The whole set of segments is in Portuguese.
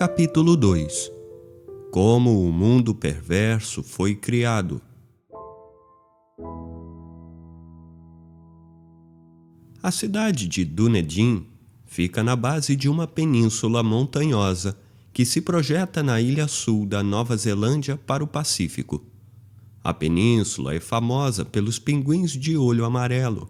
Capítulo 2 Como o mundo perverso foi criado. A cidade de Dunedin fica na base de uma península montanhosa que se projeta na ilha sul da Nova Zelândia para o Pacífico. A península é famosa pelos pinguins de olho amarelo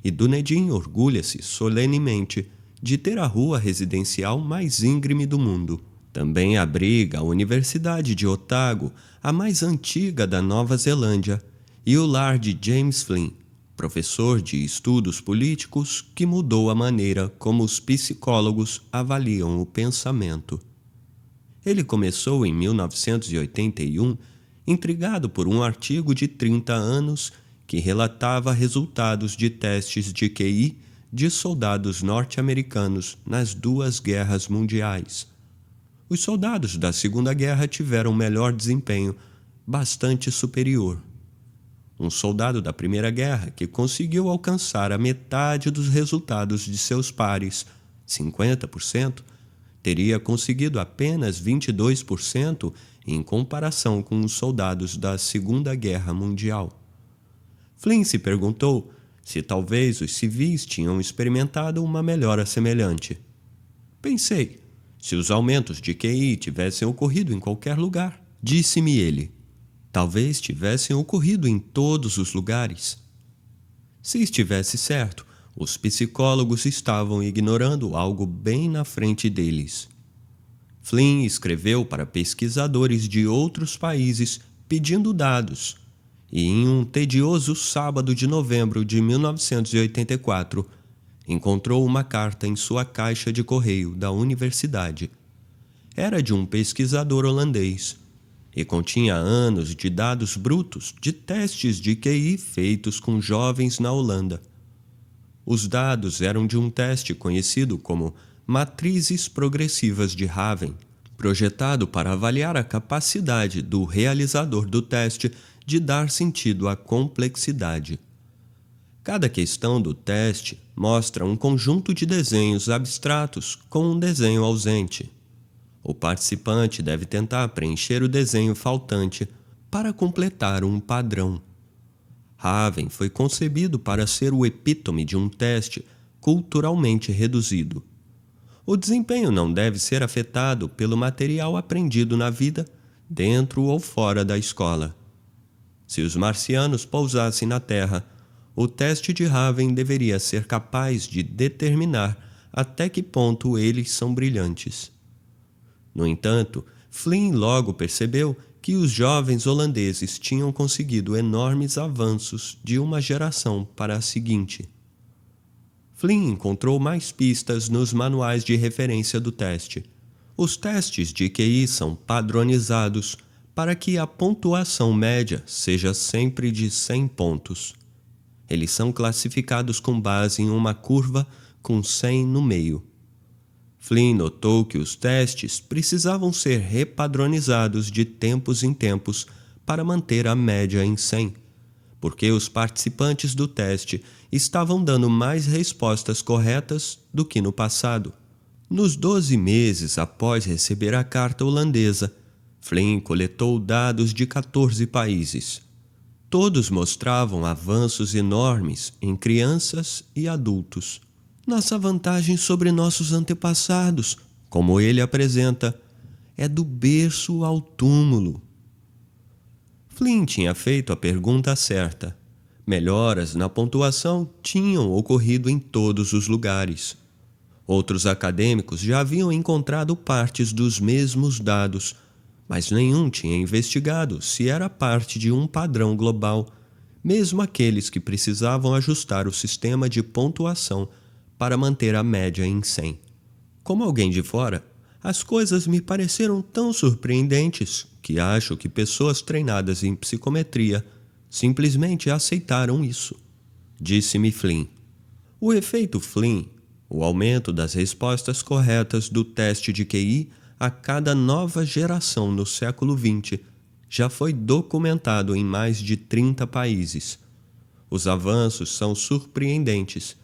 e Dunedin orgulha-se solenemente de ter a rua residencial mais íngreme do mundo. Também abriga a Universidade de Otago, a mais antiga da Nova Zelândia, e o lar de James Flynn, professor de estudos políticos que mudou a maneira como os psicólogos avaliam o pensamento. Ele começou em 1981, intrigado por um artigo de 30 anos que relatava resultados de testes de QI de soldados norte-americanos nas duas guerras mundiais. Os soldados da Segunda Guerra tiveram melhor desempenho, bastante superior. Um soldado da Primeira Guerra que conseguiu alcançar a metade dos resultados de seus pares, 50%, teria conseguido apenas 22% em comparação com os soldados da Segunda Guerra Mundial. Flynn se perguntou se talvez os civis tinham experimentado uma melhora semelhante. Pensei, se os aumentos de QI tivessem ocorrido em qualquer lugar, disse-me ele. Talvez tivessem ocorrido em todos os lugares. Se estivesse certo, os psicólogos estavam ignorando algo bem na frente deles. Flynn escreveu para pesquisadores de outros países pedindo dados, e em um tedioso sábado de novembro de 1984, encontrou uma carta em sua caixa de correio da universidade. Era de um pesquisador holandês e continha anos de dados brutos de testes de QI feitos com jovens na Holanda. Os dados eram de um teste conhecido como Matrizes Progressivas de Raven, projetado para avaliar a capacidade do realizador do teste de dar sentido à complexidade. Cada questão do teste mostra um conjunto de desenhos abstratos com um desenho ausente. O participante deve tentar preencher o desenho faltante para completar um padrão. Raven foi concebido para ser o epítome de um teste culturalmente reduzido. O desempenho não deve ser afetado pelo material aprendido na vida, dentro ou fora da escola. Se os marcianos pousassem na Terra, o teste de Raven deveria ser capaz de determinar até que ponto eles são brilhantes. No entanto, Flynn logo percebeu que os jovens holandeses tinham conseguido enormes avanços de uma geração para a seguinte. Flynn encontrou mais pistas nos manuais de referência do teste. Os testes de QI são padronizados para que a pontuação média seja sempre de 100 pontos. Eles são classificados com base em uma curva com 100 no meio. Flynn notou que os testes precisavam ser repadronizados de tempos em tempos para manter a média em 100, porque os participantes do teste estavam dando mais respostas corretas do que no passado. Nos 12 meses após receber a carta holandesa, Flynn coletou dados de 14 países. Todos mostravam avanços enormes em crianças e adultos. Nossa vantagem sobre nossos antepassados, como ele apresenta, é do berço ao túmulo. Flynn tinha feito a pergunta certa. Melhoras na pontuação tinham ocorrido em todos os lugares. Outros acadêmicos já haviam encontrado partes dos mesmos dados, mas nenhum tinha investigado se era parte de um padrão global, mesmo aqueles que precisavam ajustar o sistema de pontuação para manter a média em 100. Como alguém de fora, as coisas me pareceram tão surpreendentes que acho que pessoas treinadas em psicometria simplesmente aceitaram isso, disse-me Flynn. O efeito Flynn, o aumento das respostas corretas do teste de QI a cada nova geração no século XX, já foi documentado em mais de 30 países. Os avanços são surpreendentes,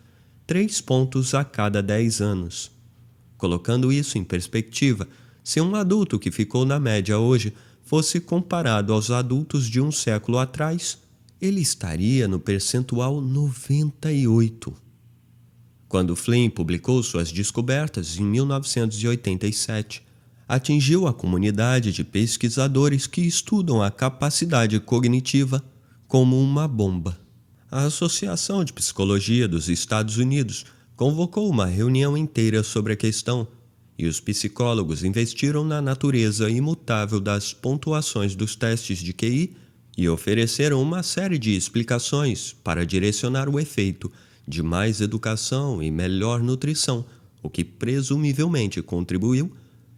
3 pontos a cada 10 anos. Colocando isso em perspectiva, Se um adulto que ficou na média hoje fosse comparado aos adultos de um século atrás, ele estaria no percentual 98. Quando Flynn publicou suas descobertas em 1987, atingiu a comunidade de pesquisadores que estudam a capacidade cognitiva como uma bomba. A Associação de Psicologia dos Estados Unidos convocou uma reunião inteira sobre a questão, e os psicólogos investiram na natureza imutável das pontuações dos testes de QI e ofereceram uma série de explicações para direcionar o efeito de mais educação e melhor nutrição, o que presumivelmente contribuiu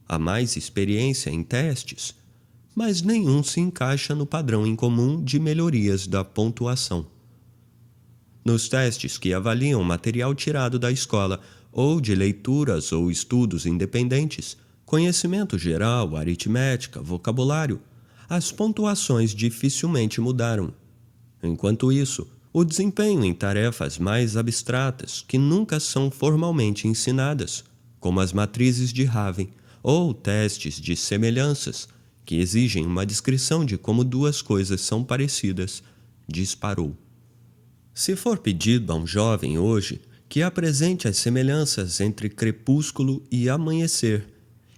a mais experiência em testes, mas nenhum se encaixa no padrão em comum de melhorias da pontuação. Nos testes que avaliam material tirado da escola ou de leituras ou estudos independentes, conhecimento geral, aritmética, vocabulário, as pontuações dificilmente mudaram. Enquanto isso, o desempenho em tarefas mais abstratas, que nunca são formalmente ensinadas, como as matrizes de Raven ou testes de semelhanças, que exigem uma descrição de como duas coisas são parecidas, disparou. Se for pedido a um jovem hoje que apresente as semelhanças entre crepúsculo e amanhecer,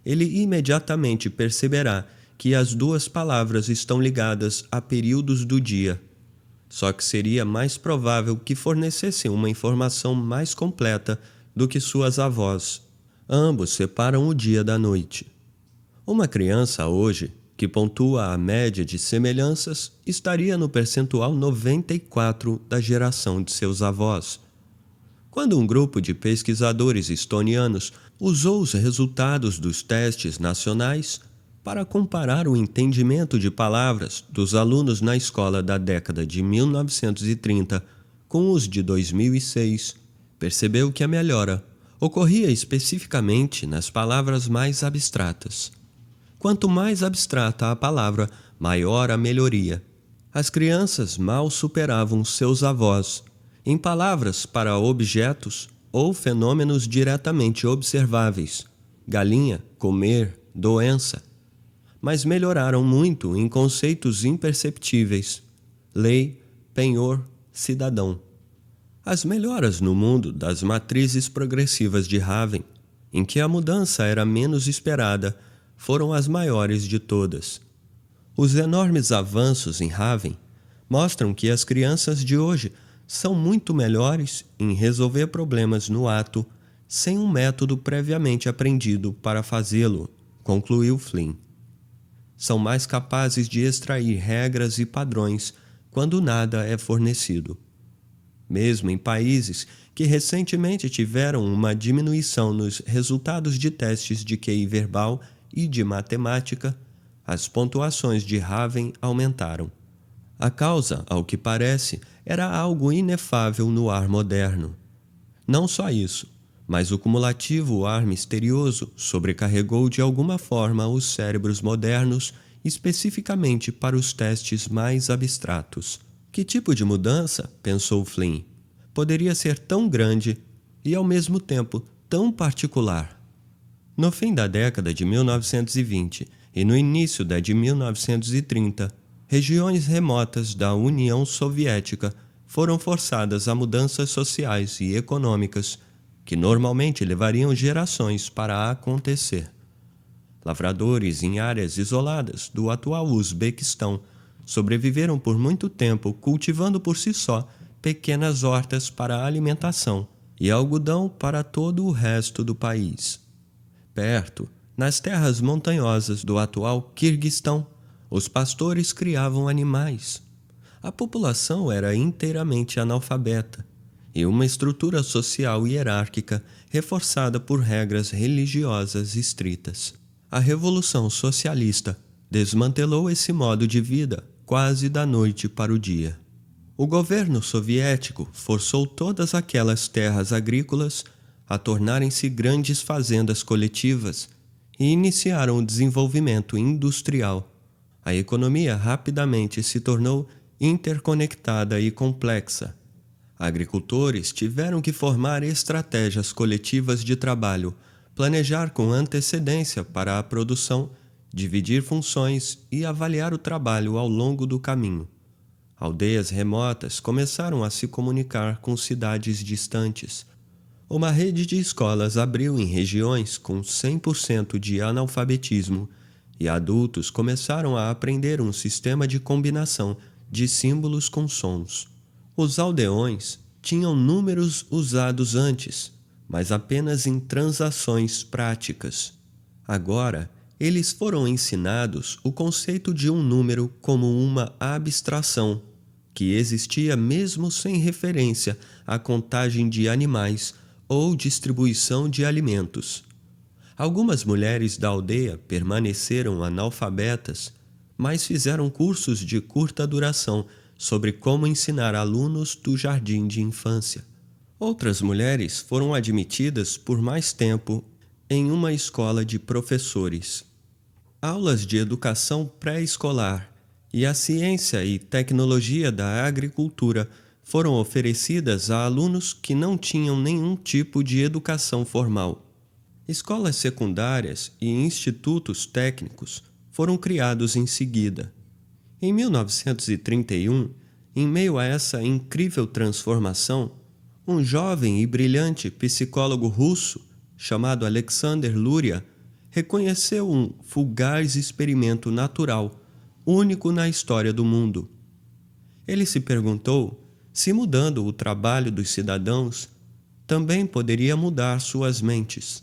ele imediatamente perceberá que as duas palavras estão ligadas a períodos do dia. Só que seria mais provável que fornecessem uma informação mais completa do que suas avós. Ambos separam o dia da noite. Uma criança hoje, que pontua a média de semelhanças, estaria no percentual 94 da geração de seus avós. Quando um grupo de pesquisadores estonianos usou os resultados dos testes nacionais para comparar o entendimento de palavras dos alunos na escola da década de 1930 com os de 2006, percebeu que a melhora ocorria especificamente nas palavras mais abstratas. Quanto mais abstrata a palavra, maior a melhoria. As crianças mal superavam seus avós em palavras para objetos ou fenômenos diretamente observáveis, galinha, comer, doença, mas melhoraram muito em conceitos imperceptíveis, lei, penhor, cidadão. As melhoras no mundo das matrizes progressivas de Raven, em que a mudança era menos esperada, foram as maiores de todas. Os enormes avanços em Raven mostram que as crianças de hoje são muito melhores em resolver problemas no ato, sem um método previamente aprendido para fazê-lo, concluiu Flynn. São mais capazes de extrair regras e padrões quando nada é fornecido. Mesmo em países que recentemente tiveram uma diminuição nos resultados de testes de QI verbal e de matemática, as pontuações de Raven aumentaram. A causa, ao que parece, era algo inefável no ar moderno. Não só isso, mas o cumulativo ar misterioso sobrecarregou de alguma forma os cérebros modernos, especificamente para os testes mais abstratos. Que tipo de mudança, pensou Flynn, poderia ser tão grande e, ao mesmo tempo, tão particular? No fim da década de 1920 e no início da de 1930, regiões remotas da União Soviética foram forçadas a mudanças sociais e econômicas que normalmente levariam gerações para acontecer. Lavradores em áreas isoladas do atual Uzbequistão sobreviveram por muito tempo cultivando por si só pequenas hortas para alimentação e algodão para todo o resto do país. Perto, nas terras montanhosas do atual Quirguistão, os pastores criavam animais. A população era inteiramente analfabeta e uma estrutura social hierárquica reforçada por regras religiosas estritas. A Revolução Socialista desmantelou esse modo de vida quase da noite para o dia. O governo soviético forçou todas aquelas terras agrícolas a tornarem-se grandes fazendas coletivas e iniciaram o desenvolvimento industrial. A economia rapidamente se tornou interconectada e complexa. Agricultores tiveram que formar estratégias coletivas de trabalho planejar com antecedência para a produção, dividir funções e avaliar o trabalho ao longo do caminho. Aldeias remotas começaram a se comunicar com cidades distantes. Uma rede de escolas abriu em regiões com 100% de analfabetismo e adultos começaram a aprender um sistema de combinação de símbolos com sons. Os aldeões tinham números usados antes, mas apenas em transações práticas. Agora, eles foram ensinados o conceito de um número como uma abstração, que existia mesmo sem referência à contagem de animais ou distribuição de alimentos. Algumas mulheres da aldeia permaneceram analfabetas, mas fizeram cursos de curta duração sobre como ensinar alunos do jardim de infância. Outras mulheres foram admitidas por mais tempo em uma escola de professores. Aulas de educação pré-escolar e a ciência e tecnologia da agricultura foram oferecidas a alunos que não tinham nenhum tipo de educação formal. Escolas secundárias e institutos técnicos foram criados em seguida. Em 1931, em meio a essa incrível transformação, um jovem e brilhante psicólogo russo chamado Alexander Luria reconheceu um fugaz experimento natural, único na história do mundo. Ele se perguntou se mudando o trabalho dos cidadãos também poderia mudar suas mentes.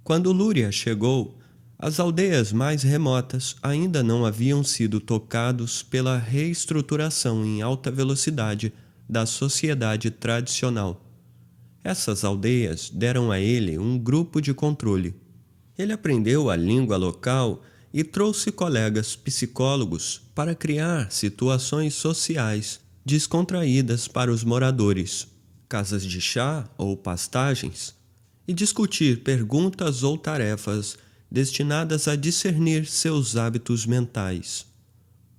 Quando Luria chegou, as aldeias mais remotas ainda não haviam sido tocados pela reestruturação em alta velocidade da sociedade tradicional. Essas aldeias deram a ele um grupo de controle. Ele aprendeu a língua local e trouxe colegas psicólogos para criar situações sociais descontraídas para os moradores, casas de chá ou pastagens, e discutir perguntas ou tarefas destinadas a discernir seus hábitos mentais.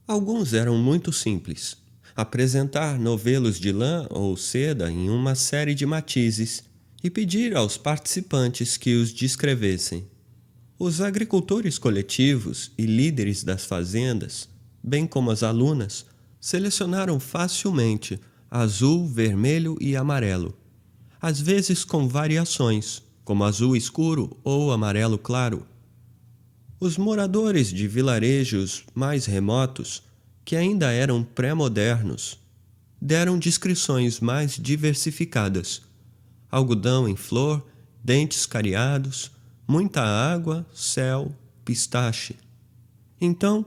Alguns eram muito simples: apresentar novelos de lã ou seda em uma série de matizes e pedir aos participantes que os descrevessem. Os agricultores coletivos e líderes das fazendas, bem como as alunas, selecionaram facilmente azul, vermelho e amarelo, às vezes com variações, como azul escuro ou amarelo claro. Os moradores de vilarejos mais remotos, que ainda eram pré-modernos, deram descrições mais diversificadas: algodão em flor, dentes cariados, muita água, céu, pistache. Então,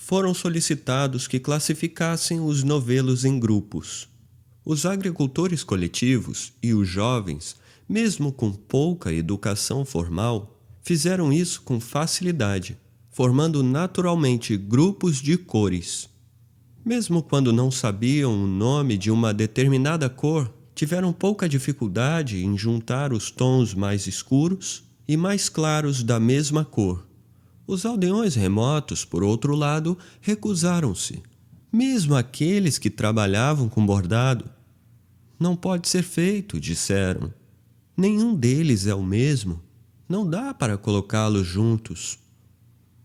foram solicitados que classificassem os novelos em grupos. Os agricultores coletivos e os jovens, mesmo com pouca educação formal, fizeram isso com facilidade, formando naturalmente grupos de cores. Mesmo quando não sabiam o nome de uma determinada cor, tiveram pouca dificuldade em juntar os tons mais escuros e mais claros da mesma cor. Os aldeões remotos, por outro lado, recusaram-se, mesmo aqueles que trabalhavam com bordado. Não pode ser feito, disseram. Nenhum deles é o mesmo. Não dá para colocá-los juntos.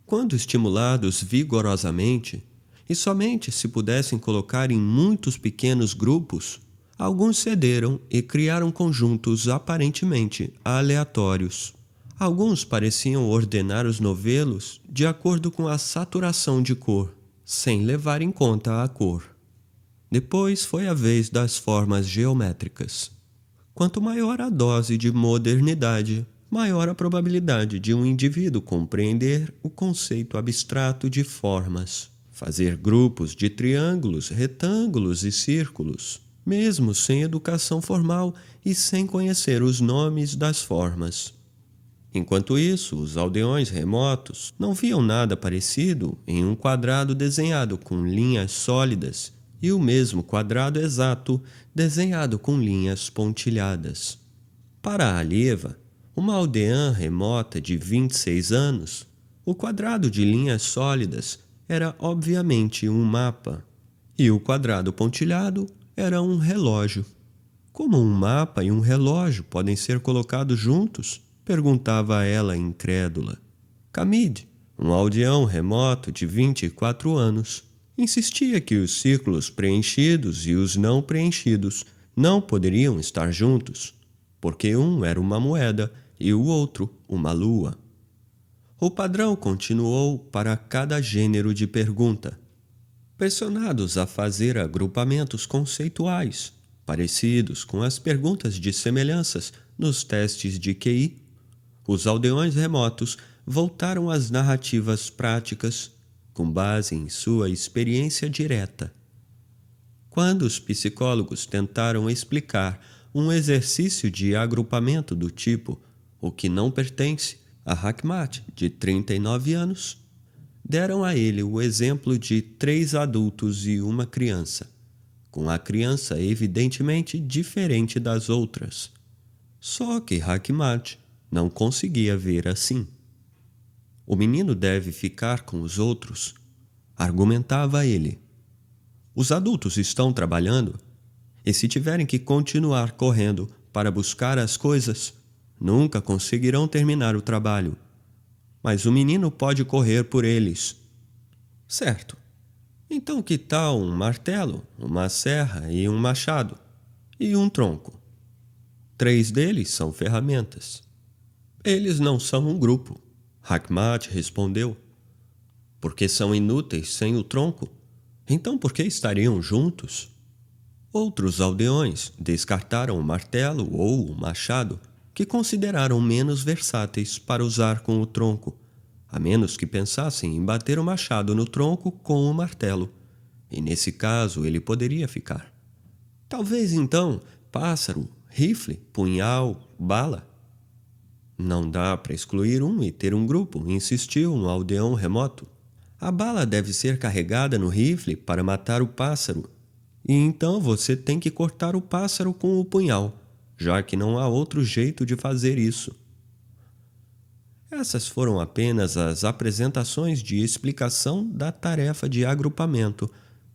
Quando estimulados vigorosamente, e somente se pudessem colocar em muitos pequenos grupos, alguns cederam e criaram conjuntos aparentemente aleatórios. Alguns pareciam ordenar os novelos de acordo com a saturação de cor, sem levar em conta a cor. Depois foi a vez das formas geométricas. Quanto maior a dose de modernidade, maior a probabilidade de um indivíduo compreender o conceito abstrato de formas, fazer grupos de triângulos, retângulos e círculos, mesmo sem educação formal e sem conhecer os nomes das formas. Enquanto isso, os aldeões remotos não viam nada parecido em um quadrado desenhado com linhas sólidas e o mesmo quadrado exato desenhado com linhas pontilhadas. Para a Alieva, uma aldeã remota de 26 anos, o quadrado de linhas sólidas era obviamente um mapa, e o quadrado pontilhado era um relógio. Como um mapa e um relógio podem ser colocados juntos? Perguntava ela incrédula. Camide, um aldeão remoto de 24 anos, insistia que os círculos preenchidos e os não preenchidos não poderiam estar juntos, porque um era uma moeda e o outro uma lua. O padrão continuou para cada gênero de pergunta, pressionados a fazer agrupamentos conceituais, parecidos com as perguntas de semelhanças nos testes de QI. Os aldeões remotos voltaram às narrativas práticas, com base em sua experiência direta. Quando os psicólogos tentaram explicar um exercício de agrupamento do tipo o que não pertence a Hakmat, de 39 anos, deram a ele o exemplo de 3 adultos e uma criança, com a criança evidentemente diferente das outras. Só que Hakmat não conseguia ver assim. O menino deve ficar com os outros, argumentava ele. Os adultos estão trabalhando, e se tiverem que continuar correndo para buscar as coisas, nunca conseguirão terminar o trabalho. Mas o menino pode correr por eles. Certo. Então que tal um martelo, uma serra e um machado? E um tronco? 3 deles são ferramentas. Eles não são um grupo, Hakmat respondeu. Porque são inúteis sem o tronco. Então por que estariam juntos? Outros aldeões descartaram o martelo ou o machado, que consideraram menos versáteis para usar com o tronco, a menos que pensassem em bater o machado no tronco com o martelo, e nesse caso ele poderia ficar. Talvez então pássaro, rifle, punhal, bala. Não dá para excluir um e ter um grupo, insistiu um aldeão remoto. A bala deve ser carregada no rifle para matar o pássaro, e então você tem que cortar o pássaro com o punhal, já que não há outro jeito de fazer isso. Essas foram apenas as apresentações de explicação da tarefa de agrupamento,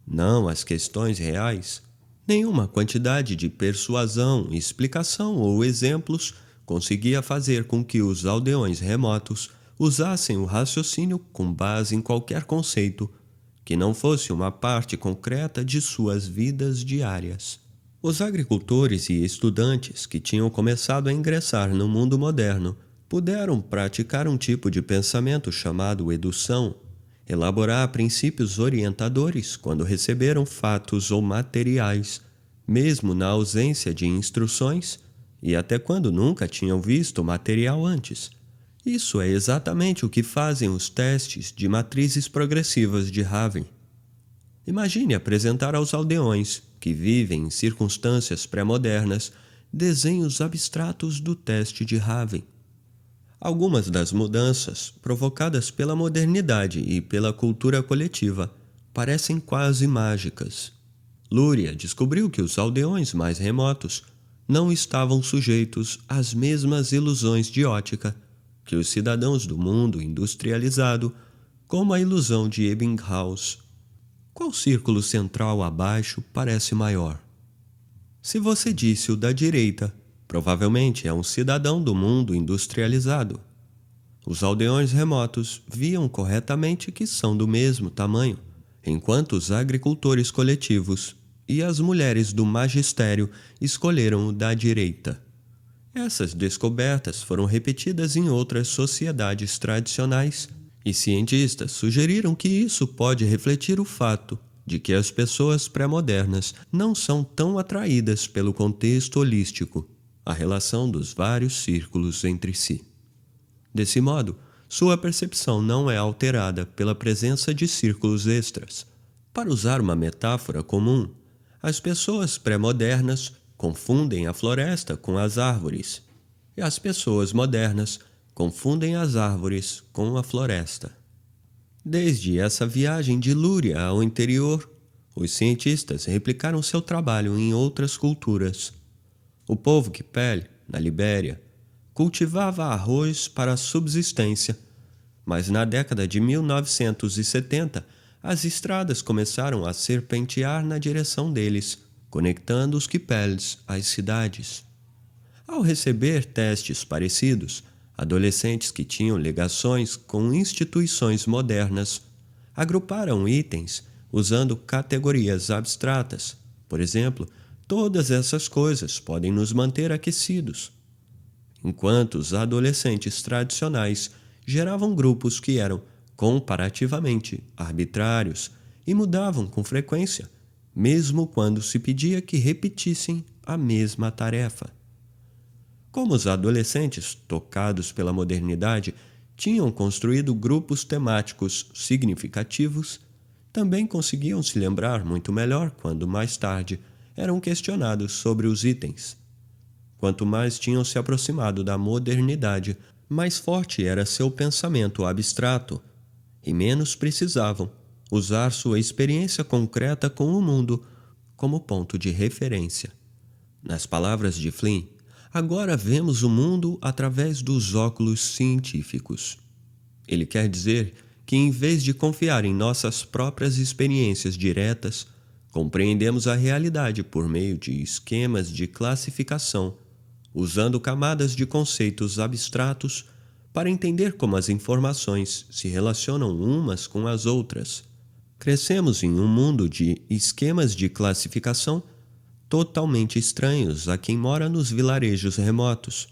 não as questões reais. Nenhuma quantidade de persuasão, explicação ou exemplos conseguia fazer com que os aldeões remotos usassem o raciocínio com base em qualquer conceito que não fosse uma parte concreta de suas vidas diárias. Os agricultores e estudantes que tinham começado a ingressar no mundo moderno puderam praticar um tipo de pensamento chamado edução, elaborar princípios orientadores quando receberam fatos ou materiais, mesmo na ausência de instruções, e até quando nunca tinham visto material antes. Isso é exatamente o que fazem os testes de matrizes progressivas de Raven. Imagine apresentar aos aldeões, que vivem em circunstâncias pré-modernas, desenhos abstratos do teste de Raven. Algumas das mudanças, provocadas pela modernidade e pela cultura coletiva, parecem quase mágicas. Lúria descobriu que os aldeões mais remotos não estavam sujeitos às mesmas ilusões de ótica que os cidadãos do mundo industrializado, como a ilusão de Ebbinghaus. Qual círculo central abaixo parece maior? Se você disse o da direita, provavelmente é um cidadão do mundo industrializado. Os aldeões remotos viam corretamente que são do mesmo tamanho, enquanto os agricultores coletivos e as mulheres do magistério escolheram o da direita. Essas descobertas foram repetidas em outras sociedades tradicionais, e cientistas sugeriram que isso pode refletir o fato de que as pessoas pré-modernas não são tão atraídas pelo contexto holístico, a relação dos vários círculos entre si. Desse modo, sua percepção não é alterada pela presença de círculos extras. Para usar uma metáfora comum, as pessoas pré-modernas confundem a floresta com as árvores, e as pessoas modernas confundem as árvores com a floresta. Desde essa viagem de Lúria ao interior, os cientistas replicaram seu trabalho em outras culturas. O povo Kpelle, na Libéria, cultivava arroz para a subsistência, mas na década de 1970, as estradas começaram a serpentear na direção deles, conectando os Kpelles às cidades. Ao receber testes parecidos, Adolescentes que tinham ligações com instituições modernas agruparam itens usando categorias abstratas. Por exemplo, todas essas coisas podem nos manter aquecidos, enquanto os adolescentes tradicionais geravam grupos que eram comparativamente arbitrários e mudavam com frequência, mesmo quando se pedia que repetissem a mesma tarefa. Como os adolescentes, tocados pela modernidade, tinham construído grupos temáticos significativos, também conseguiam se lembrar muito melhor quando, mais tarde, eram questionados sobre os itens. Quanto mais tinham se aproximado da modernidade, mais forte era seu pensamento abstrato, e menos precisavam usar sua experiência concreta com o mundo como ponto de referência. Nas palavras de Flynn, agora vemos o mundo através dos óculos científicos. Ele quer dizer que, em vez de confiar em nossas próprias experiências diretas, compreendemos a realidade por meio de esquemas de classificação, usando camadas de conceitos abstratos para entender como as informações se relacionam umas com as outras. Crescemos em um mundo de esquemas de classificação totalmente estranhos a quem mora nos vilarejos remotos.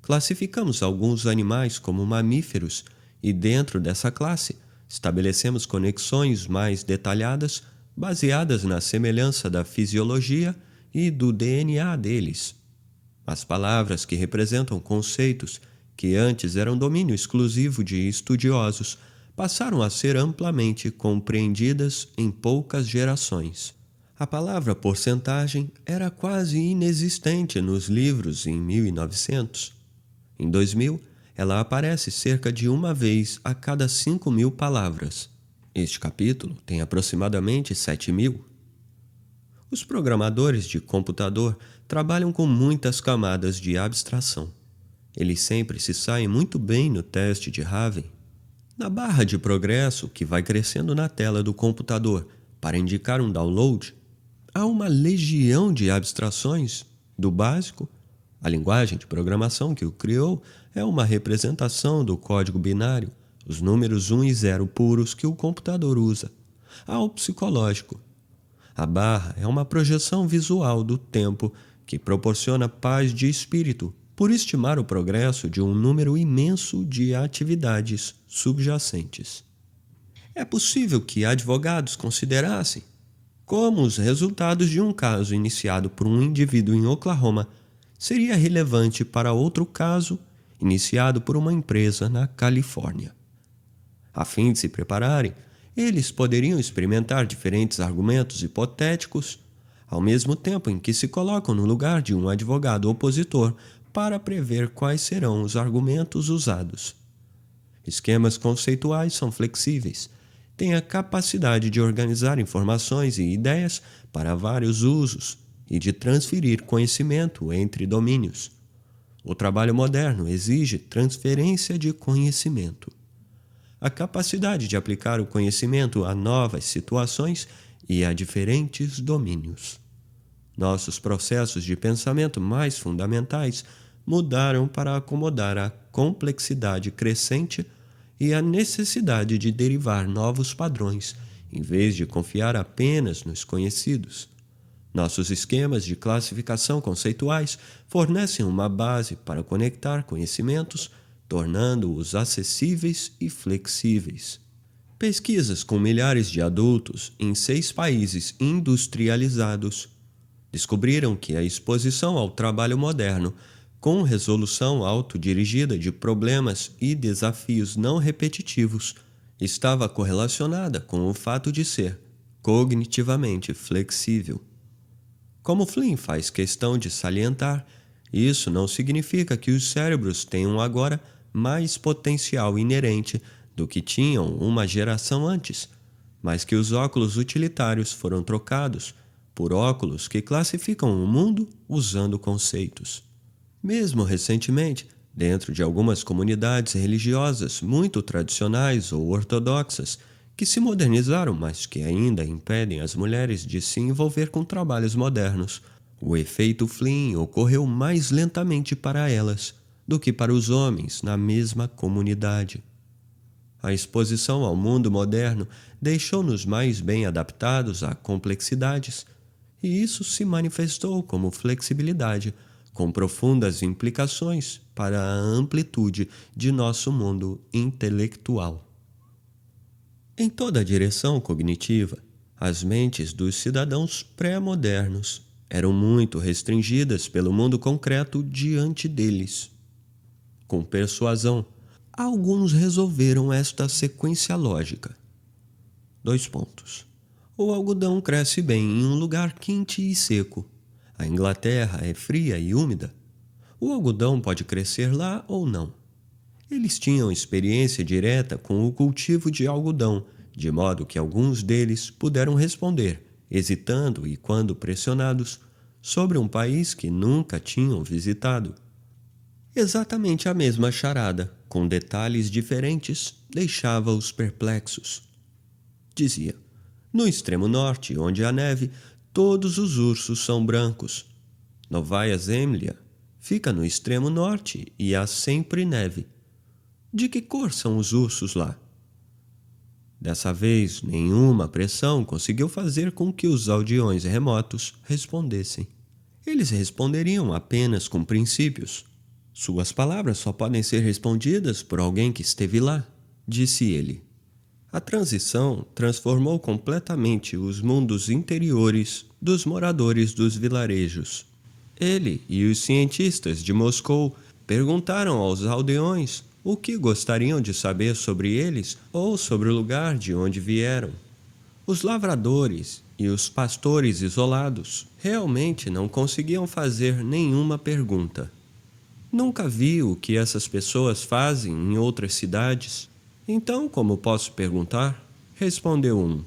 Classificamos alguns animais como mamíferos e, dentro dessa classe, estabelecemos conexões mais detalhadas baseadas na semelhança da fisiologia e do DNA deles. As palavras que representam conceitos que antes eram domínio exclusivo de estudiosos passaram a ser amplamente compreendidas em poucas gerações. A palavra porcentagem era quase inexistente nos livros em 1900. Em 2000, ela aparece cerca de uma vez a cada 5.000 palavras. Este capítulo tem aproximadamente 7.000. Os programadores de computador trabalham com muitas camadas de abstração. Eles sempre se saem muito bem no teste de Raven. Na barra de progresso que vai crescendo na tela do computador para indicar um download, há uma legião de abstrações, do básico. A linguagem de programação que o criou é uma representação do código binário, os números 1 e 0 puros que o computador usa, ao psicológico. A barra é uma projeção visual do tempo que proporciona paz de espírito por estimar o progresso de um número imenso de atividades subjacentes. É possível que advogados considerassem como os resultados de um caso iniciado por um indivíduo em Oklahoma seria relevante para outro caso iniciado por uma empresa na Califórnia. A fim de se prepararem, eles poderiam experimentar diferentes argumentos hipotéticos, ao mesmo tempo em que se colocam no lugar de um advogado opositor para prever quais serão os argumentos usados. Esquemas conceituais são flexíveis, têm a capacidade de organizar informações e ideias para vários usos e de transferir conhecimento entre domínios. O trabalho moderno exige transferência de conhecimento. A capacidade de aplicar o conhecimento a novas situações e a diferentes domínios. Nossos processos de pensamento mais fundamentais mudaram para acomodar a complexidade crescente e a necessidade de derivar novos padrões, em vez de confiar apenas nos conhecidos. Nossos esquemas de classificação conceituais fornecem uma base para conectar conhecimentos, tornando-os acessíveis e flexíveis. Pesquisas com milhares de adultos em 6 países industrializados descobriram que a exposição ao trabalho moderno, com resolução autodirigida de problemas e desafios não repetitivos, estava correlacionada com o fato de ser cognitivamente flexível. Como Flynn faz questão de salientar, isso não significa que os cérebros tenham agora mais potencial inerente do que tinham uma geração antes, mas que os óculos utilitários foram trocados por óculos que classificam o mundo usando conceitos. Mesmo recentemente, dentro de algumas comunidades religiosas muito tradicionais ou ortodoxas, que se modernizaram, mas que ainda impedem as mulheres de se envolver com trabalhos modernos, o efeito Flynn ocorreu mais lentamente para elas, do que para os homens na mesma comunidade. A exposição ao mundo moderno deixou-nos mais bem adaptados a complexidades, e isso se manifestou como flexibilidade, com profundas implicações para a amplitude de nosso mundo intelectual. Em toda a direção cognitiva, as mentes dos cidadãos pré-modernos eram muito restringidas pelo mundo concreto diante deles. Com persuasão, alguns resolveram esta sequência lógica. 2 pontos. O algodão cresce bem em um lugar quente e seco. A Inglaterra é fria e úmida. O algodão pode crescer lá ou não. Eles tinham experiência direta com o cultivo de algodão, de modo que alguns deles puderam responder, hesitando e quando pressionados, sobre um país que nunca tinham visitado. Exatamente a mesma charada, com detalhes diferentes, deixava-os perplexos. Dizia: no extremo norte, onde há neve, todos os ursos são brancos. Novaya Zemlya fica no extremo norte e há sempre neve. De que cor são os ursos lá? Dessa vez, nenhuma pressão conseguiu fazer com que os aldeões remotos respondessem. Eles responderiam apenas com princípios. Suas palavras só podem ser respondidas por alguém que esteve lá, disse ele. A transição transformou completamente os mundos interiores dos moradores dos vilarejos. Ele e os cientistas de Moscou perguntaram aos aldeões o que gostariam de saber sobre eles ou sobre o lugar de onde vieram. Os lavradores e os pastores isolados realmente não conseguiam fazer nenhuma pergunta. Nunca vi o que essas pessoas fazem em outras cidades. Então, como posso perguntar? Respondeu um.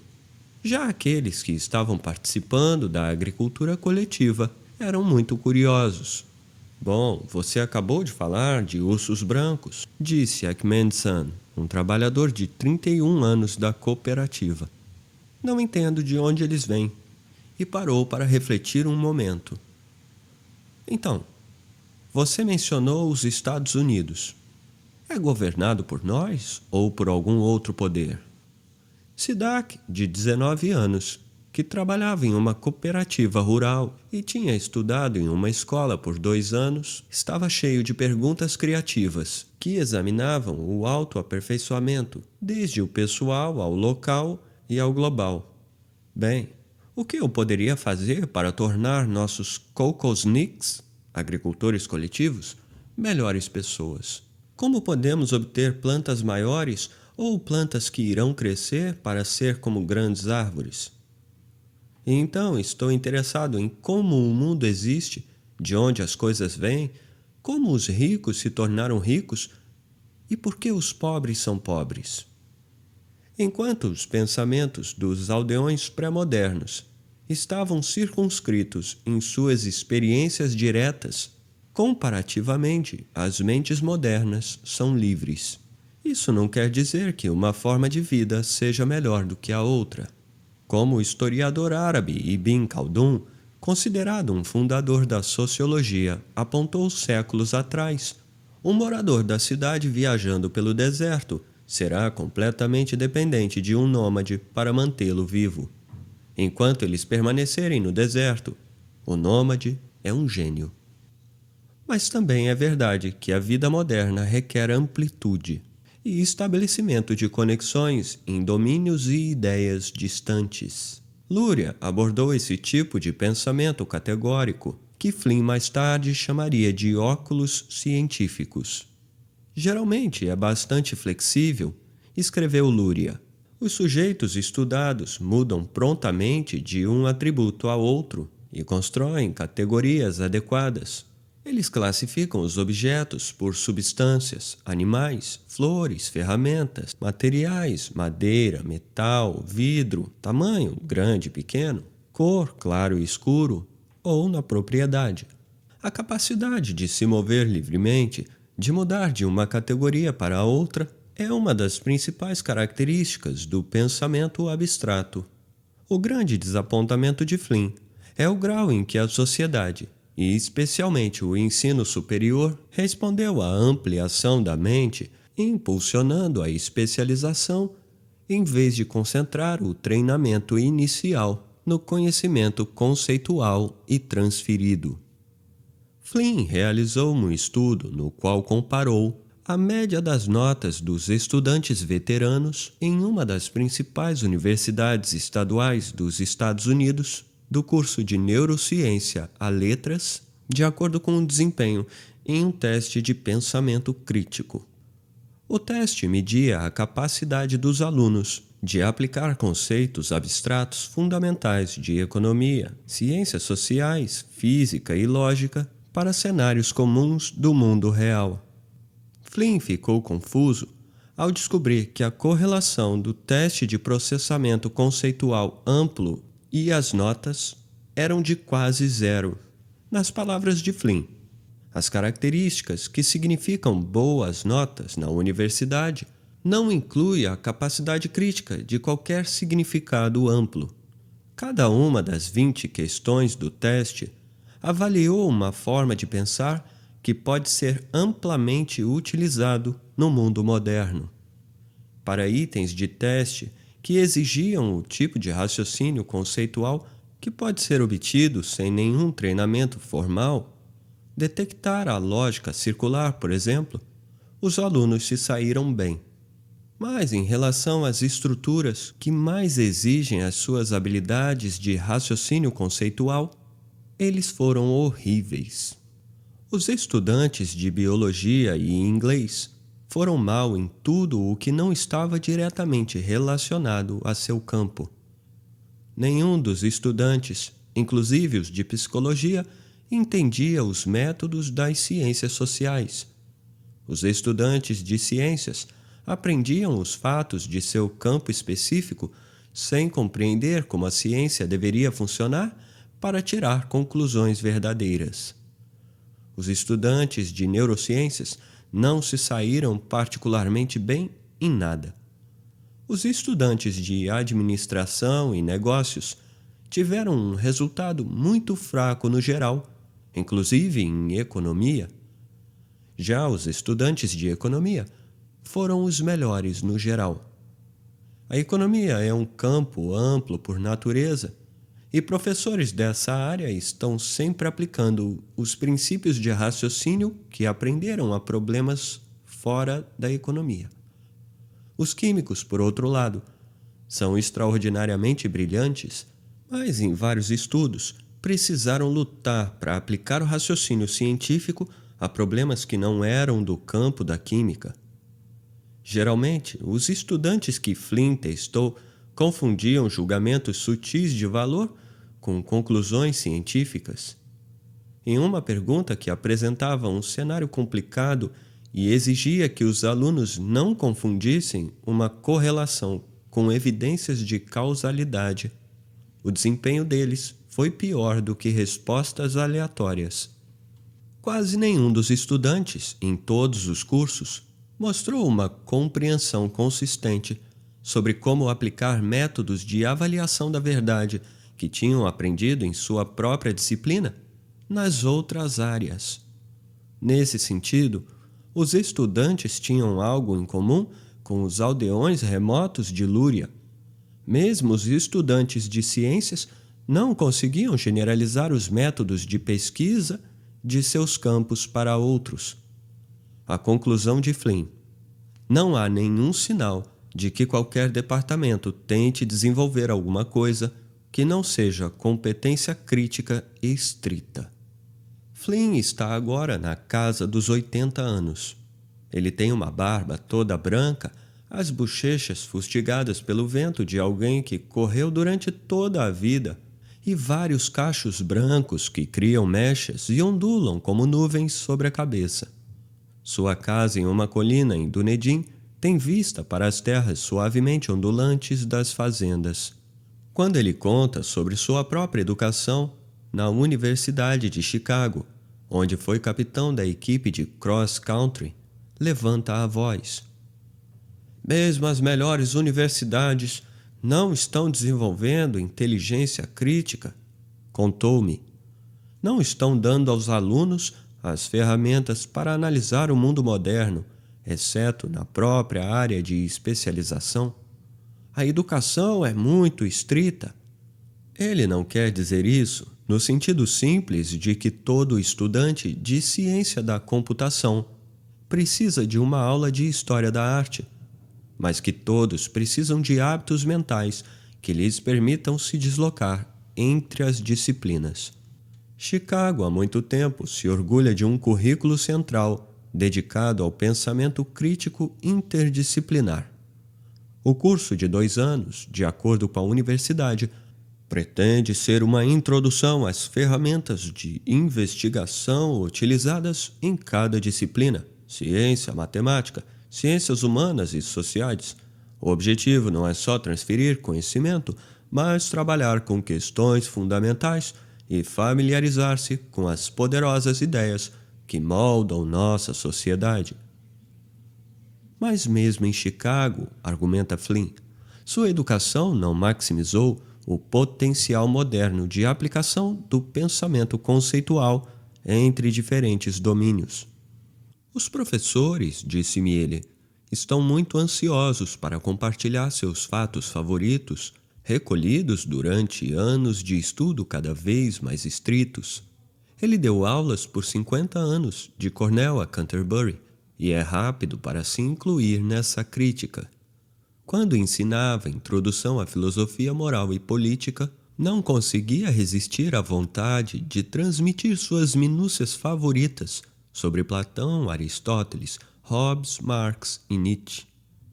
Já aqueles que estavam participando da agricultura coletiva eram muito curiosos. Bom, você acabou de falar de ursos brancos, disse Akhmedsan, um trabalhador de 31 anos da cooperativa. Não entendo de onde eles vêm. E parou para refletir um momento. Então, você mencionou os Estados Unidos. É governado por nós ou por algum outro poder? Sidak, de 19 anos, que trabalhava em uma cooperativa rural e tinha estudado em uma escola por 2 anos, estava cheio de perguntas criativas que examinavam o autoaperfeiçoamento, desde o pessoal ao local e ao global. Bem, o que eu poderia fazer para tornar nossos kolkhozniks, agricultores coletivos, melhores pessoas? Como podemos obter plantas maiores ou plantas que irão crescer para ser como grandes árvores? E então estou interessado em como o mundo existe, de onde as coisas vêm, como os ricos se tornaram ricos e por que os pobres são pobres. Enquanto os pensamentos dos aldeões pré-modernos estavam circunscritos em suas experiências diretas, comparativamente, as mentes modernas são livres. Isso não quer dizer que uma forma de vida seja melhor do que a outra. Como o historiador árabe Ibn Khaldun, considerado um fundador da sociologia, apontou séculos atrás, um morador da cidade viajando pelo deserto será completamente dependente de um nômade para mantê-lo vivo. Enquanto eles permanecerem no deserto, o nômade é um gênio. Mas também é verdade que a vida moderna requer amplitude e estabelecimento de conexões em domínios e ideias distantes. Luria abordou esse tipo de pensamento categórico, que Flynn mais tarde chamaria de óculos científicos. Geralmente é bastante flexível, escreveu Luria. Os sujeitos estudados mudam prontamente de um atributo a outro e constroem categorias adequadas. Eles classificam os objetos por substâncias, animais, flores, ferramentas, materiais, madeira, metal, vidro, tamanho, grande e pequeno, cor, claro e escuro, ou na propriedade. A capacidade de se mover livremente, de mudar de uma categoria para outra, é uma das principais características do pensamento abstrato. O grande desapontamento de Flynn é o grau em que a sociedade, e especialmente o ensino superior, respondeu à ampliação da mente, impulsionando a especialização, em vez de concentrar o treinamento inicial no conhecimento conceitual e transferido. Flynn realizou um estudo no qual comparou a média das notas dos estudantes veteranos em uma das principais universidades estaduais dos Estados Unidos do curso de Neurociência a Letras, de acordo com o desempenho em um teste de pensamento crítico. O teste media a capacidade dos alunos de aplicar conceitos abstratos fundamentais de economia, ciências sociais, física e lógica para cenários comuns do mundo real. Flynn ficou confuso ao descobrir que a correlação do teste de processamento conceitual amplo e as notas eram de quase zero. Nas palavras de Flynn, as características que significam boas notas na universidade não incluem a capacidade crítica de qualquer significado amplo. Cada uma das 20 questões do teste avaliou uma forma de pensar que pode ser amplamente utilizado no mundo moderno. Para itens de teste que exigiam o tipo de raciocínio conceitual que pode ser obtido sem nenhum treinamento formal, detectar a lógica circular, por exemplo, os alunos se saíram bem. Mas em relação às estruturas que mais exigem as suas habilidades de raciocínio conceitual, eles foram horríveis. Os estudantes de biologia e inglês foram mal em tudo o que não estava diretamente relacionado a seu campo. Nenhum dos estudantes, inclusive os de psicologia, entendia os métodos das ciências sociais. Os estudantes de ciências aprendiam os fatos de seu campo específico sem compreender como a ciência deveria funcionar para tirar conclusões verdadeiras. Os estudantes de neurociências não se saíram particularmente bem em nada. Os estudantes de administração e negócios tiveram um resultado muito fraco no geral, inclusive em economia. Já os estudantes de economia foram os melhores no geral. A economia é um campo amplo por natureza, e professores dessa área estão sempre aplicando os princípios de raciocínio que aprenderam a problemas fora da economia. Os químicos, por outro lado, são extraordinariamente brilhantes, mas em vários estudos precisaram lutar para aplicar o raciocínio científico a problemas que não eram do campo da química. Geralmente, os estudantes que Flynn testou confundiam julgamentos sutis de valor com conclusões científicas. Em uma pergunta que apresentava um cenário complicado e exigia que os alunos não confundissem uma correlação com evidências de causalidade, o desempenho deles foi pior do que respostas aleatórias. Quase nenhum dos estudantes, em todos os cursos, mostrou uma compreensão consistente sobre como aplicar métodos de avaliação da verdade que tinham aprendido em sua própria disciplina nas outras áreas. Nesse sentido, os estudantes tinham algo em comum com os aldeões remotos de Lúria. Mesmo os estudantes de ciências não conseguiam generalizar os métodos de pesquisa de seus campos para outros. A conclusão de Flynn: não há nenhum sinal de que qualquer departamento tente desenvolver alguma coisa que não seja competência crítica estrita. Flynn está agora na casa dos 80 anos. Ele tem uma barba toda branca, as bochechas fustigadas pelo vento de alguém que correu durante toda a vida, e vários cachos brancos que criam mechas e ondulam como nuvens sobre a cabeça. Sua casa em uma colina em Dunedin tem vista para as terras suavemente ondulantes das fazendas. Quando ele conta sobre sua própria educação na Universidade de Chicago, onde foi capitão da equipe de cross-country, levanta a voz. Mesmo as melhores universidades não estão desenvolvendo inteligência crítica, contou-me. não estão dando aos alunos as ferramentas para analisar o mundo moderno, exceto na própria área de especialização. A educação é muito estrita. Ele não quer dizer isso no sentido simples de que todo estudante de ciência da computação precisa de uma aula de história da arte, mas que todos precisam de hábitos mentais que lhes permitam se deslocar entre as disciplinas. Chicago, há muito tempo, se orgulha de um currículo central dedicado ao pensamento crítico interdisciplinar. O curso de 2 anos, de acordo com a universidade, pretende ser uma introdução às ferramentas de investigação utilizadas em cada disciplina: ciência, matemática, ciências humanas e sociais. O objetivo não é só transferir conhecimento, mas trabalhar com questões fundamentais e familiarizar-se com as poderosas ideias que moldam nossa sociedade. Mas mesmo em Chicago, argumenta Flynn, sua educação não maximizou o potencial moderno de aplicação do pensamento conceitual entre diferentes domínios. Os professores, disse-me ele, estão muito ansiosos para compartilhar seus fatos favoritos, recolhidos durante anos de estudo cada vez mais estritos. Ele deu aulas por 50 anos, de Cornell a Canterbury, e é rápido para se incluir nessa crítica. Quando ensinava Introdução à Filosofia Moral e Política, não conseguia resistir à vontade de transmitir suas minúcias favoritas sobre Platão, Aristóteles, Hobbes, Marx e Nietzsche.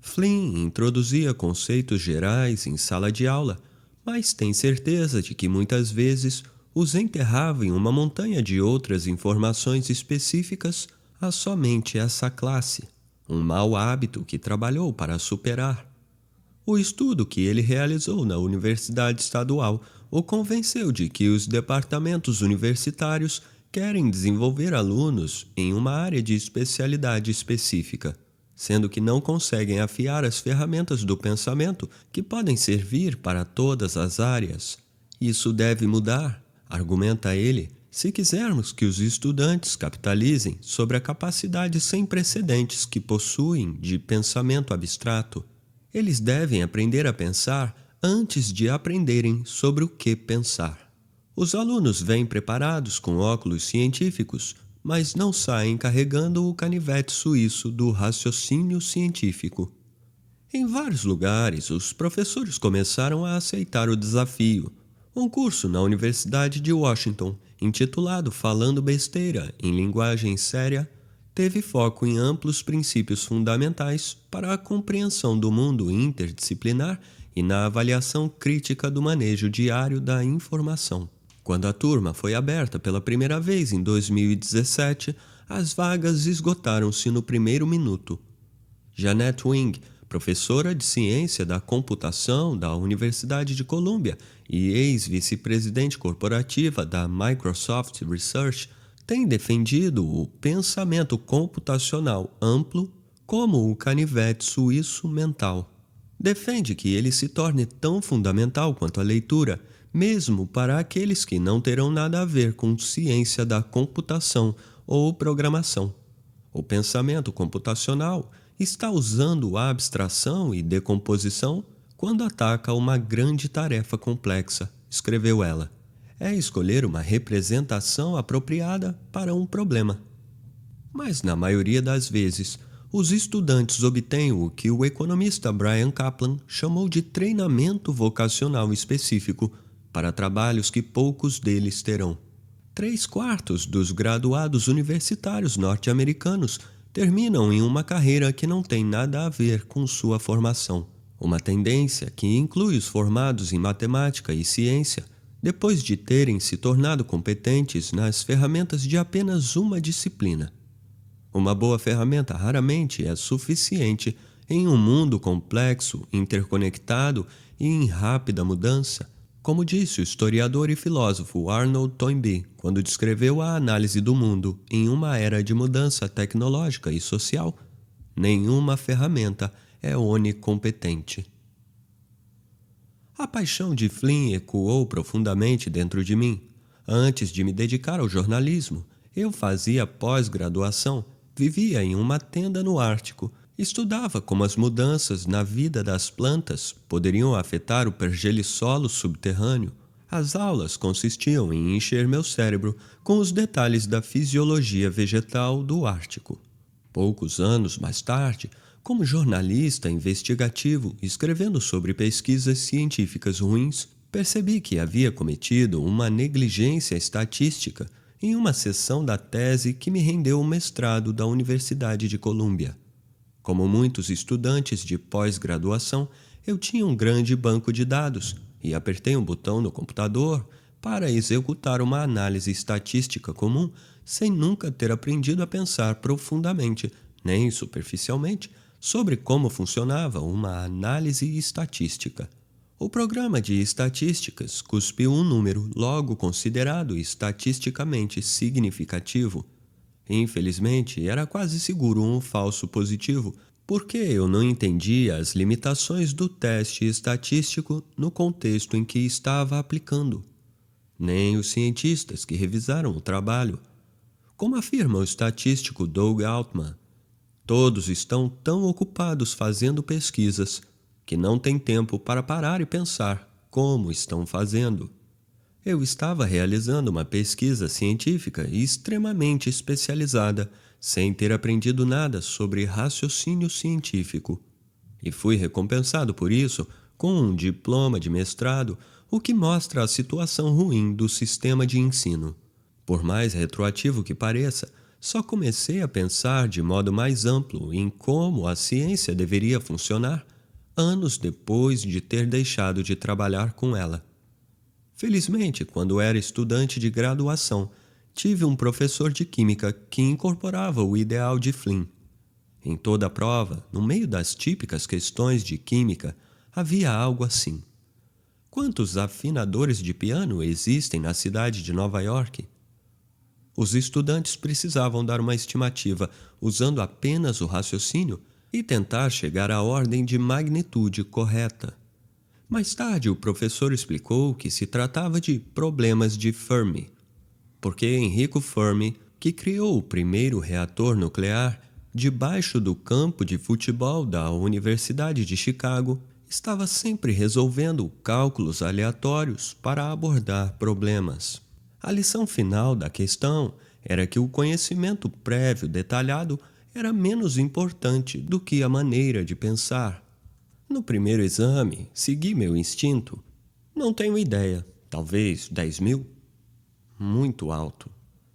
Flynn introduzia conceitos gerais em sala de aula, mas tem certeza de que muitas vezes os enterrava em uma montanha de outras informações específicas a somente essa classe, um mau hábito que trabalhou para superar. O estudo que ele realizou na Universidade Estadual o convenceu de que os departamentos universitários querem desenvolver alunos em uma área de especialidade específica, sendo que não conseguem afiar as ferramentas do pensamento que podem servir para todas as áreas. Isso deve mudar, argumenta ele, se quisermos que os estudantes capitalizem sobre a capacidade sem precedentes que possuem de pensamento abstrato. Eles devem aprender a pensar antes de aprenderem sobre o que pensar. Os alunos vêm preparados com óculos científicos, mas não saem carregando o canivete suíço do raciocínio científico. Em vários lugares, os professores começaram a aceitar o desafio. Um curso na Universidade de Washington, intitulado Falando Besteira em Linguagem Séria, teve foco em amplos princípios fundamentais para a compreensão do mundo interdisciplinar e na avaliação crítica do manejo diário da informação. Quando a turma foi aberta pela primeira vez em 2017, as vagas esgotaram-se no primeiro minuto. Janet Wing, professora de ciência da computação da Universidade de Colômbia e ex-vice-presidente corporativa da Microsoft Research, tem defendido o pensamento computacional amplo como o canivete suíço mental. Defende que ele se torne tão fundamental quanto a leitura, mesmo para aqueles que não terão nada a ver com ciência da computação ou programação. O pensamento computacional está usando a abstração e decomposição quando ataca uma grande tarefa complexa, escreveu ela. É escolher uma representação apropriada para um problema. Mas, na maioria das vezes, os estudantes obtêm o que o economista Bryan Caplan chamou de treinamento vocacional específico para trabalhos que poucos deles terão. 3/4 dos graduados universitários norte-americanos terminam em uma carreira que não tem nada a ver com sua formação. Uma tendência que inclui os formados em matemática e ciência, depois de terem se tornado competentes nas ferramentas de apenas uma disciplina. Uma boa ferramenta raramente é suficiente em um mundo complexo, interconectado e em rápida mudança, como disse o historiador e filósofo Arnold Toynbee quando descreveu a análise do mundo em uma era de mudança tecnológica e social. Nenhuma ferramenta é onicompetente. A paixão de Flynn ecoou profundamente dentro de mim. Antes de me dedicar ao jornalismo, eu fazia pós-graduação, vivia em uma tenda no Ártico, estudava como as mudanças na vida das plantas poderiam afetar o pergelissolo subterrâneo. As aulas consistiam em encher meu cérebro com os detalhes da fisiologia vegetal do Ártico. Poucos anos mais tarde, como jornalista investigativo escrevendo sobre pesquisas científicas ruins, percebi que havia cometido uma negligência estatística em uma seção da tese que me rendeu o mestrado da Universidade de Colômbia. Como muitos estudantes de pós-graduação, eu tinha um grande banco de dados e apertei um botão no computador para executar uma análise estatística comum sem nunca ter aprendido a pensar profundamente, nem superficialmente, sobre como funcionava uma análise estatística. O programa de estatísticas cuspiu um número logo considerado estatisticamente significativo. Infelizmente, era quase seguro um falso positivo, porque eu não entendia as limitações do teste estatístico no contexto em que estava aplicando. Nem os cientistas que revisaram o trabalho. Como afirma o estatístico Doug Altman, todos estão tão ocupados fazendo pesquisas que não têm tempo para parar e pensar como estão fazendo. Eu estava realizando uma pesquisa científica extremamente especializada, sem ter aprendido nada sobre raciocínio científico. E fui recompensado por isso com um diploma de mestrado, o que mostra a situação ruim do sistema de ensino. Por mais retroativo que pareça, só comecei a pensar de modo mais amplo em como a ciência deveria funcionar anos depois de ter deixado de trabalhar com ela. Felizmente, quando era estudante de graduação, tive um professor de química que incorporava o ideal de Flynn. Em toda a prova, no meio das típicas questões de química, havia algo assim. Quantos afinadores de piano existem na cidade de Nova York? Os estudantes precisavam dar uma estimativa usando apenas o raciocínio e tentar chegar à ordem de magnitude correta. Mais tarde, o professor explicou que se tratava de problemas de Fermi, porque Enrico Fermi, que criou o primeiro reator nuclear debaixo do campo de futebol da Universidade de Chicago, estava sempre resolvendo cálculos aleatórios para abordar problemas. A lição final da questão era que o conhecimento prévio detalhado era menos importante do que a maneira de pensar. No primeiro exame, segui meu instinto. Não tenho ideia, talvez 10.000? Muito alto.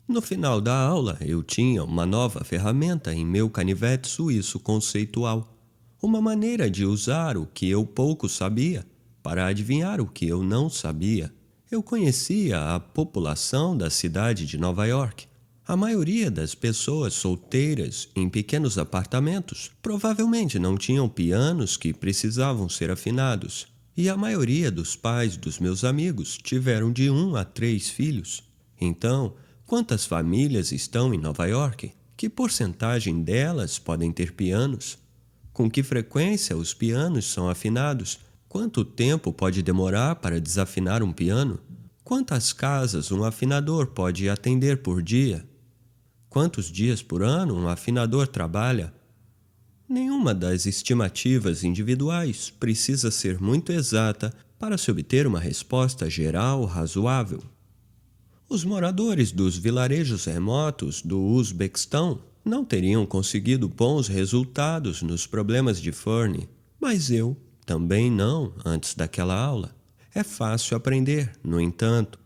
No final da aula, eu tinha uma nova ferramenta em meu canivete suíço conceitual. Uma maneira de usar o que eu pouco sabia para adivinhar o que eu não sabia. Eu conhecia a população da cidade de Nova York. A maioria das pessoas solteiras em pequenos apartamentos provavelmente não tinham pianos que precisavam ser afinados, e a maioria dos pais dos meus amigos tiveram de 1 a 3 filhos. Então, quantas famílias estão em Nova York? Que porcentagem delas podem ter pianos? Com que frequência os pianos são afinados? Quanto tempo pode demorar para desafinar um piano? Quantas casas um afinador pode atender por dia? Quantos dias por ano um afinador trabalha? Nenhuma das estimativas individuais precisa ser muito exata para se obter uma resposta geral razoável. Os moradores dos vilarejos remotos do Uzbequistão não teriam conseguido bons resultados nos problemas de Fermi, mas eu também não antes daquela aula. É fácil aprender, no entanto.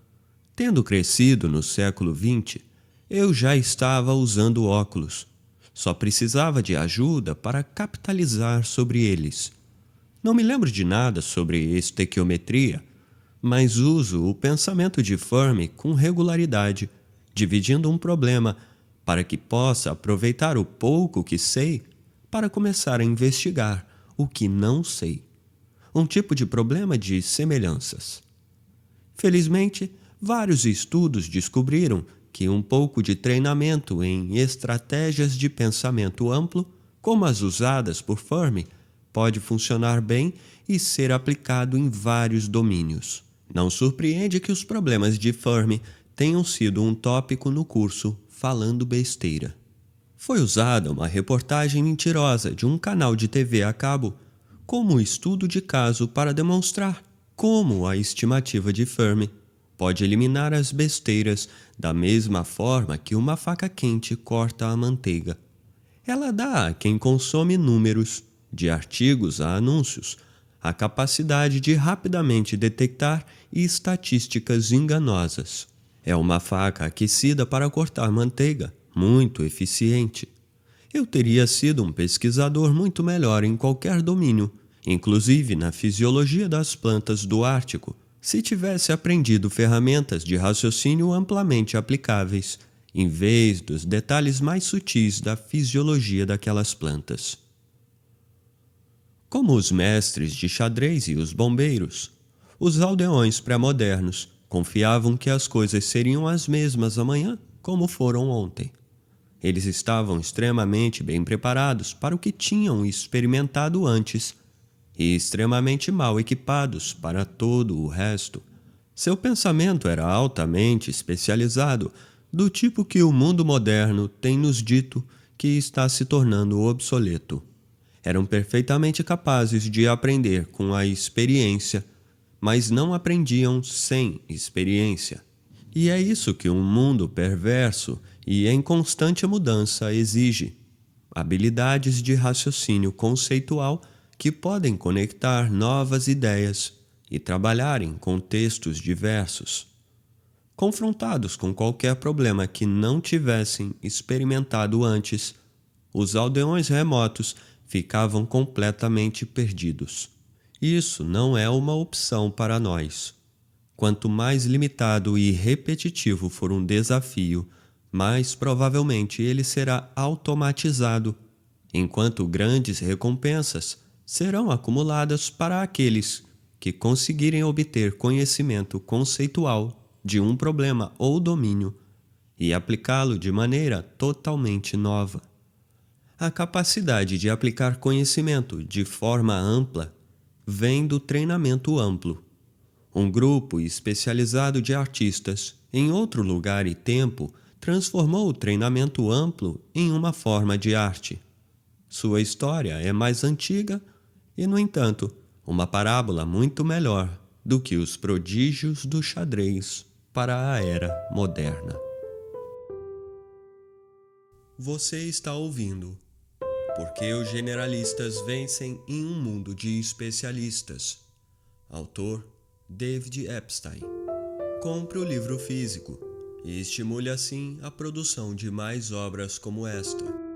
Tendo crescido no século XX, eu já estava usando óculos. Só precisava de ajuda para capitalizar sobre eles. Não me lembro de nada sobre estequiometria, mas uso o pensamento de Fermi com regularidade, dividindo um problema para que possa aproveitar o pouco que sei para começar a investigar o que não sei. Um tipo de problema de semelhanças. Felizmente, vários estudos descobriram que um pouco de treinamento em estratégias de pensamento amplo, como as usadas por Fermi, pode funcionar bem e ser aplicado em vários domínios. Não surpreende que os problemas de Fermi tenham sido um tópico no curso Falando Besteira. Foi usada uma reportagem mentirosa de um canal de TV a cabo como estudo de caso para demonstrar como a estimativa de Fermi pode eliminar as besteiras da mesma forma que uma faca quente corta a manteiga. Ela dá a quem consome números, de artigos a anúncios, a capacidade de rapidamente detectar estatísticas enganosas. É uma faca aquecida para cortar manteiga, muito eficiente. Eu teria sido um pesquisador muito melhor em qualquer domínio, inclusive na fisiologia das plantas do Ártico, se tivesse aprendido ferramentas de raciocínio amplamente aplicáveis, em vez dos detalhes mais sutis da fisiologia daquelas plantas. Como os mestres de xadrez e os bombeiros, os aldeões pré-modernos confiavam que as coisas seriam as mesmas amanhã como foram ontem. Eles estavam extremamente bem preparados para o que tinham experimentado antes e extremamente mal equipados para todo o resto. Seu pensamento era altamente especializado, do tipo que o mundo moderno tem nos dito que está se tornando obsoleto. Eram perfeitamente capazes de aprender com a experiência, mas não aprendiam sem experiência. E é isso que um mundo perverso e em constante mudança exige: habilidades de raciocínio conceitual que podem conectar novas ideias e trabalhar em contextos diversos. Confrontados com qualquer problema que não tivessem experimentado antes, os aldeões remotos ficavam completamente perdidos. Isso não é uma opção para nós. Quanto mais limitado e repetitivo for um desafio, mais provavelmente ele será automatizado, enquanto grandes recompensas serão acumuladas para aqueles que conseguirem obter conhecimento conceitual de um problema ou domínio e aplicá-lo de maneira totalmente nova. A capacidade de aplicar conhecimento de forma ampla vem do treinamento amplo. Um grupo especializado de artistas, em outro lugar e tempo, transformou o treinamento amplo em uma forma de arte. Sua história é mais antiga e, no entanto, uma parábola muito melhor do que os prodígios do xadrez para a era moderna. Você está ouvindo Porque os Generalistas Vencem em um Mundo de Especialistas. Autor David Epstein. Compre o livro físico e estimule assim a produção de mais obras como esta.